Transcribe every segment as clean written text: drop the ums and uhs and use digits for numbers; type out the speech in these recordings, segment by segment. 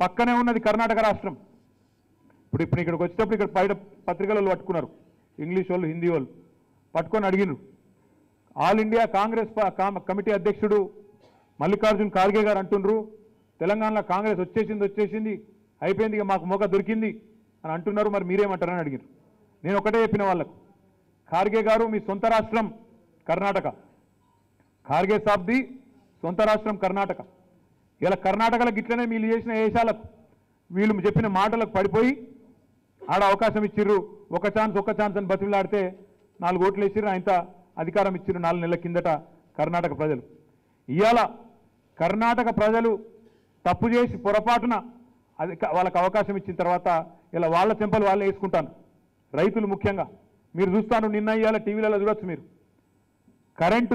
పక్కనే ఉన్నది కర్ణాటక రాష్ట్రం. ఇప్పుడు ఇక్కడికి వచ్చేటప్పుడు ఇక్కడ బయట పత్రికలలో పట్టుకున్నారు, ఇంగ్లీష్ వాళ్ళు హిందీ వాళ్ళు పట్టుకొని అడిగినారు. ఆల్ ఇండియా కాంగ్రెస్ కమిటీ అధ్యక్షుడు మల్లికార్జున్ ఖార్గే గారు అంటుండ్రు, తెలంగాణలో కాంగ్రెస్ వచ్చేసింది అయిపోయింది, ఇక మాకు మోక దొరికింది అని అంటున్నారు. మరి మీరేమంటారని అడిగారు. నేను ఒకటే చెప్పిన వాళ్ళకు, ఖార్గే గారు మీ సొంత రాష్ట్రం కర్ణాటక, ఖార్గే సాబ్ది సొంత రాష్ట్రం కర్ణాటక. ఇలా కర్ణాటకలో గిట్లనే వీళ్ళు చేసిన వేషాలకు, వీళ్ళు చెప్పిన మాటలకు పడిపోయి ఆడ అవకాశం ఇచ్చిర్రు. ఒక ఛాన్స్ అని బతిలాడితే 4 ఓట్లు వేసిర్రు, ఆయనత అధికారం ఇచ్చిర్రు 4 నెలల కిందట కర్ణాటక ప్రజలు. ఇవాళ కర్ణాటక ప్రజలు తప్పు చేసి పొరపాటున వాళ్ళకు అవకాశం ఇచ్చిన తర్వాత ఇలా వాళ్ళ చెంపలు వాళ్ళే వేసుకుంటాను. రైతులు ముఖ్యంగా మీరు చూస్తాను, నిన్న ఇవాళ టీవీలలో చూడొచ్చు మీరు, కరెంటు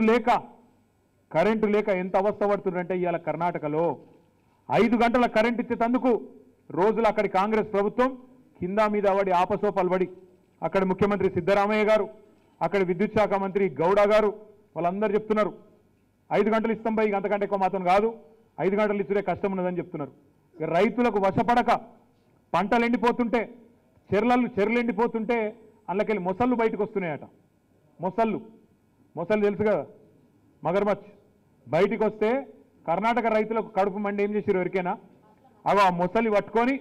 లేక ఎంత అవస్థ పడుతుందంటే ఇవాళ కర్ణాటకలో 5 గంటల కరెంట్ ఇచ్చేటందుకు రోజులు అక్కడి కాంగ్రెస్ ప్రభుత్వం కింద మీద పడి ఆపసోపాలు పడి, అక్కడ ముఖ్యమంత్రి సిద్ధరామయ్య గారు, అక్కడ విద్యుత్ శాఖ మంత్రి గౌడ గారు వాళ్ళందరూ చెప్తున్నారు 5 గంటలు ఇస్తాం బై, అంతకంటే ఎక్కువ మాత్రం కాదు, 5 గంటలు ఇచ్చుడే కష్టం ఉన్నదని చెప్తున్నారు. రైతులకు వశపడక పంటలు ఎండిపోతుంటే, చెర్లు ఎండిపోతుంటే అందులోకెళ్ళి మొసళ్ళు బయటకు వస్తున్నాయట. మొసళ్ళు తెలుసు కదా, మగర్మచ్ బయటికి వస్తే కర్ణాటక రైతులకు కడుపు మండి ఏం చేసారు ఎవరికైనా, అవి ఆ మొసలి పట్టుకొని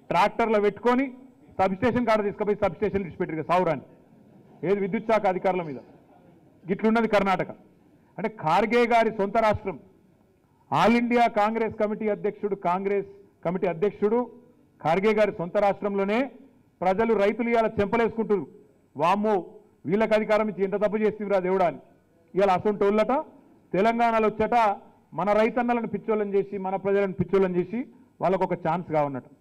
ట్రాక్టర్లో పెట్టుకొని సబ్స్టేషన్ కాడ తీసుకుపోయి సబ్స్టేషన్ ఇచ్చిపెట్టారు సావురాన్ని, ఏది విద్యుత్ శాఖ అధికారుల మీద. గిట్లున్నది కర్ణాటక. అంటే ఖార్గే గారి సొంత రాష్ట్రం, ఆల్ ఇండియా కాంగ్రెస్ కమిటీ అధ్యక్షుడు ఖార్గే గారి సొంత రాష్ట్రంలోనే ప్రజలు రైతులు ఇవాళ చెంపలేసుకుంటారు. వామ్మో వీళ్ళకి అధికారం ఇచ్చి ఎంత తప్పు చేస్తుందిరా దేవుడా అని. ఇవాళ అసొంటోళ్ళట తెలంగాణలో వచ్చట మన రైతన్నలను పిచ్చోళ్ళని చేసి, మన ప్రజలను పిచ్చోళ్ళని చేసి వాళ్ళకు ఒక ఛాన్స్ కావన్నట్టు.